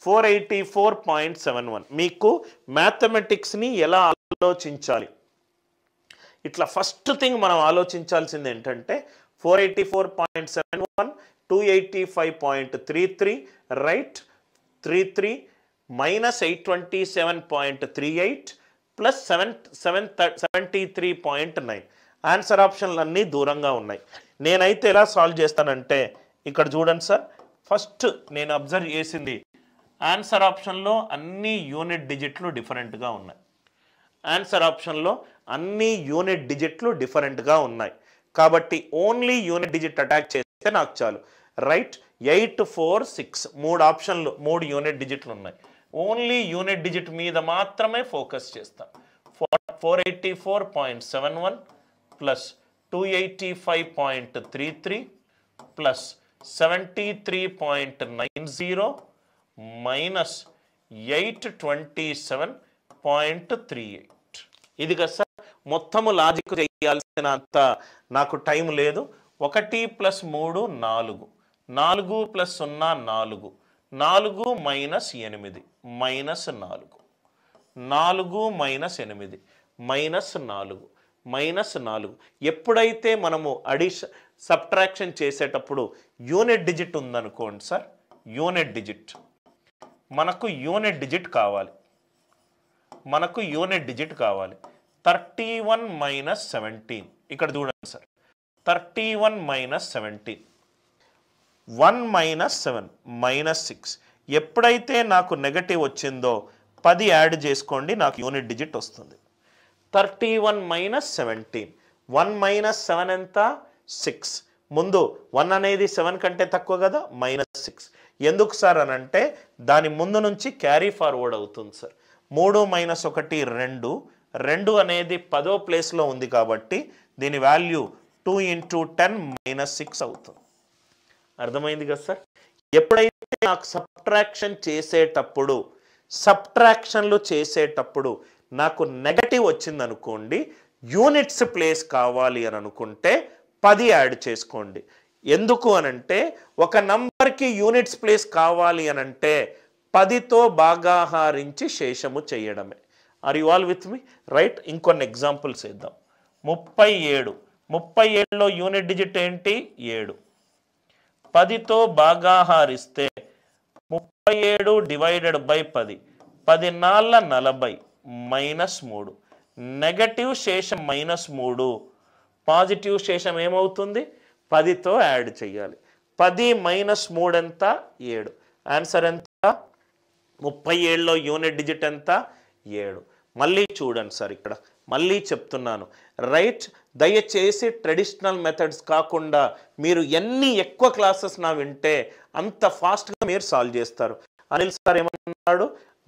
484.71. మీకు మ్యాథమెటిక్స్ని ఎలా ఆలోచించాలి, ఇట్లా ఫస్ట్ థింగ్ మనం ఆలోచించాల్సింది ఏంటంటే 484.71, 285.33, రైట్, 33 మైనస్ 827.38 ప్లస్ 73.9. ఆన్సర్ ఆప్షన్లు అన్నీ దూరంగా ఉన్నాయి. నేనైతే ఎలా సాల్వ్ చేస్తానంటే ఇక్కడ చూడండి సార్, ఫస్ట్ నేను అబ్జర్వ్ చేసింది ఆన్సర్ ఆప్షన్లో అన్ని యూనిట్ డిజిట్లు డిఫరెంట్గా ఉన్నాయి. ఆన్సర్ ఆప్షన్లో అన్ని యూనిట్ డిజిట్లు డిఫరెంట్గా ఉన్నాయి కాబట్టి ఓన్లీ యూనిట్ డిజిట్ అటాక్ చేస్తే నాకు చాలు. రైట్, 8, 4, 6 3 ఆప్షన్లు, 3 యూనిట్ డిజిట్లు ఉన్నాయి. ఓన్లీ యూనిట్ డిజిట్ మీద మాత్రమే ఫోకస్ చేస్తాం. 484.71 ప్లస్ 285.33 ప్లస్ 73.90 మైనస్ 827.38. ఇది కదా సార్, మొత్తము లాజిక్ చేయాల్సినంత నాకు టైం లేదు. 1 + 3 4, 4 + 0 4, 4 minus 8 minus 4, 4 minus 8 minus 4 minus 4. ఎప్పుడైతే మనము సబ్ట్రాక్షన్ చేసేటప్పుడు యూనిట్ డిజిట్ ఉందనుకోండి సార్, యూనిట్ డిజిట్ మనకు యూనిట్ డిజిట్ కావాలి, 31 మైనస్ 17. ఇక్కడ చూడండి సార్, 31 మైనస్ 17, 1 మైనస్ 7 మైనస్ 6. ఎప్పుడైతే నాకు నెగటివ్ వచ్చిందో 10 యాడ్ చేసుకోండి, నాకు యూనిట్ డిజిట్ వస్తుంది. 31 మైనస్ 17, 1 మైనస్ 7 ఎంత? 6. ముందు 1 అనేది 7 కంటే తక్కువ కదా, -6. ఎందుకు సార్ అని అంటే దాని ముందు నుంచి క్యారీ ఫార్వర్డ్ అవుతుంది సార్. 3 మైనస్ 1 2, 2 అనేది 10వ ప్లేస్లో ఉంది కాబట్టి దీని వాల్యూ 2 × 10 -6 అవుతుంది. అర్థమైంది కదా సార్. ఎప్పుడైతే నాకు సబ్ట్రాక్షన్లు చేసేటప్పుడు నాకు నెగటివ్ వచ్చింది అనుకోండి, యూనిట్స్ ప్లేస్ కావాలి అని అనుకుంటే 10 యాడ్ చేసుకోండి. ఎందుకు అనంటే ఒక నంబర్కి యూనిట్స్ ప్లేస్ కావాలి అనంటే 10తో భాగాహారించి శేషము చేయడమే. Are you all with me? Right, ఇంకొన్ని ఎగ్జాంపుల్స్ ఇద్దాం. 37లో యూనిట్ డిజిట్ ఏంటి? 7. 10తో భాగాహారిస్తే 37 డివైడెడ్ బై 10, 10 4 40 -3. నెగటివ్ శేషం -3, పాజిటివ్ శేషం ఏమవుతుంది? 10తో యాడ్ చేయాలి. 10 - 3 ఎంత? 7. ఆన్సర్ ఎంత? 37లో యూనిట్ డిజిట్ ఎంత? 7. మళ్ళీ చూడండి సార్, ఇక్కడ మళ్ళీ చెప్తున్నాను, రైట్, దయచేసి ట్రెడిషనల్ మెథడ్స్ కాకుండా మీరు ఎన్ని ఎక్కువ క్లాసెస్ నా వింటే అంత ఫాస్ట్గా మీరు సాల్వ్ చేస్తారు. అనిల్ సార్ ఏమన్నాడు?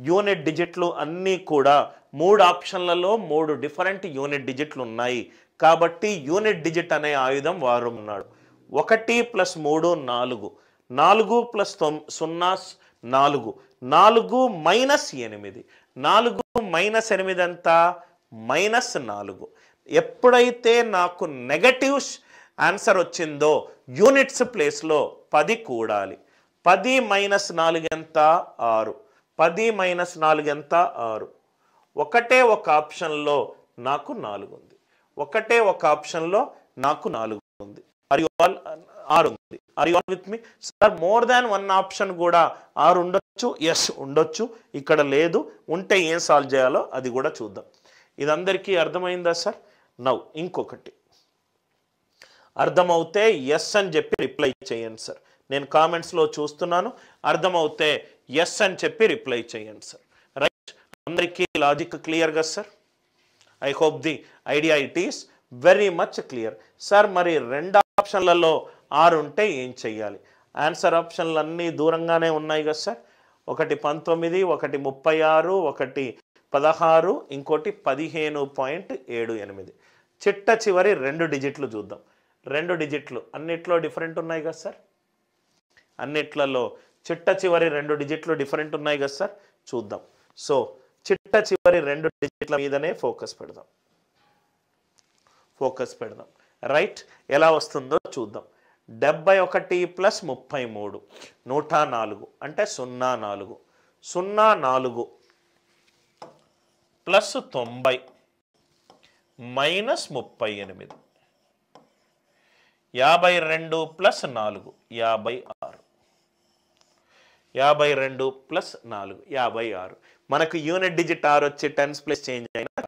యూనిట్ డిజిట్లు అన్నీ కూడా 3 ఆప్షన్లలో 3 డిఫరెంట్ యూనిట్ డిజిట్లు ఉన్నాయి కాబట్టి యూనిట్ డిజిట్ అనే ఆయుధం వారు ఉన్నాడు. 1 + 3 4, 4 + 0 4, 4 - 8, 4 - 8 ఎంత? -4. ఎప్పుడైతే నాకు నెగటివ్ ఆన్సర్ వచ్చిందో యూనిట్స్ ప్లేస్లో 10 కూడాలి. 10 - 4 ఎంత? 6. 10 - 4 ఎంత? 6. ఒకటే ఒక ఆప్షన్లో నాకు 4 ఉంది, ఒకటే ఒక ఆప్షన్లో నాకు 4 ఉంది. ఆర్ యు ఆల్ 6 ఉంది. Are you all with me? Sir more than 1 option కూడా 6 ఉండొచ్చు. ఎస్ ఉండొచ్చు, ఇక్కడ లేదు. ఉంటే ఏం సాల్వ్ చేయాలో అది కూడా చూద్దాం. ఇది అందరికీ అర్థమైందా సార్? నౌ ఇంకొకటి అర్థమవుతే ఎస్ అని చెప్పి రిప్లై చేయండి సార్. నేను కామెంట్స్లో చూస్తున్నాను, అర్థమవుతే ఎస్ అని చెప్పి రిప్లై చేయండి సార్. రైట్, అందరికీ లాజిక్ క్లియర్ కదా sir? I hope the idea it is very much clear. Sir మరి 2 ఆప్షన్లలో 6 ఉంటే ఏం చెయ్యాలి? ఆన్సర్ ఆప్షన్లు అన్నీ దూరంగానే ఉన్నాయి కదా సార్. ఒకటి 19, ఒకటి 36, ఒకటి 16, ఇంకోటి 15.78. చిట్ట చివరి 2 డిజిట్లు చూద్దాం. 2 డిజిట్లు అన్నిట్లో డిఫరెంట్ ఉన్నాయి కదా సార్. అన్నిట్లలో చిట్ట చివరి 2 డిజిట్లు డిఫరెంట్ ఉన్నాయి కదా సార్. చూద్దాం. సో చిట్ట చివరి 2 డిజిట్ల మీదనే ఫోకస్ పెడదాం. రైట్, ఎలా వస్తుందో చూద్దాం. 71 + 33 104 అంటే 04. 04 ప్లస్ 90 మైనస్ 38 52 ప్లస్ 4 56 52 ప్లస్ 4 56 మనకు యూనిట్ డిజిట్ ఆర్ వచ్చి టెన్స్ ప్లేస్ చేంజ్ అయినా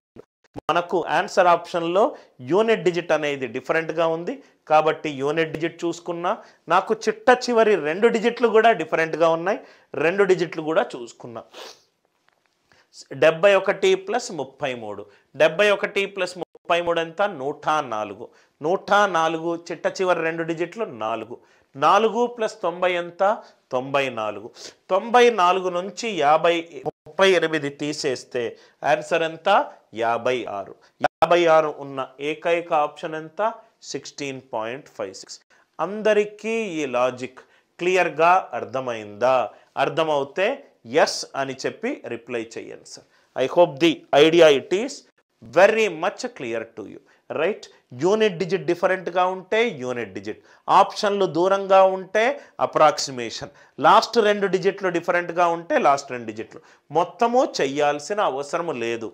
మనకు ఆన్సర్ ఆప్షన్లో యూనిట్ డిజిట్ అనేది డిఫరెంట్గా ఉంది కాబట్టి యూనిట్ డిజిట్ చూసుకున్నా నాకు చిట్ట చివరి 2 డిజిట్లు కూడా డిఫరెంట్గా ఉన్నాయి 2 డిజిట్లు కూడా చూసుకున్నా 71 ప్లస్ 33 71 ప్లస్ 33 ఎంత 104 104 చిట్ట చివరి 2 డిజిట్లు 4 4 ప్లస్ 90 ఎంత 94 94 నుంచి 38 తీసేస్తే ఆన్సర్ ఎంత 56 56 ఉన్న ఏకైక ఆప్షన్ ఎంత 16.56 అందరికీ ఈ లాజిక్ క్లియర్గా అర్థమైందా అర్థమవుతే ఎస్ అని చెప్పి రిప్లై చేయండి sir I hope the idea it is very much clear to you right unit digit డిఫరెంట్గా ఉంటే యూనిట్ డిజిట్ ఆప్షన్లు దూరంగా ఉంటే అప్రాక్సిమేషన్ లాస్ట్ 2 డిజిట్లు డిఫరెంట్గా ఉంటే లాస్ట్ 2 డిజిట్లు మొత్తము చెయ్యాల్సిన అవసరం లేదు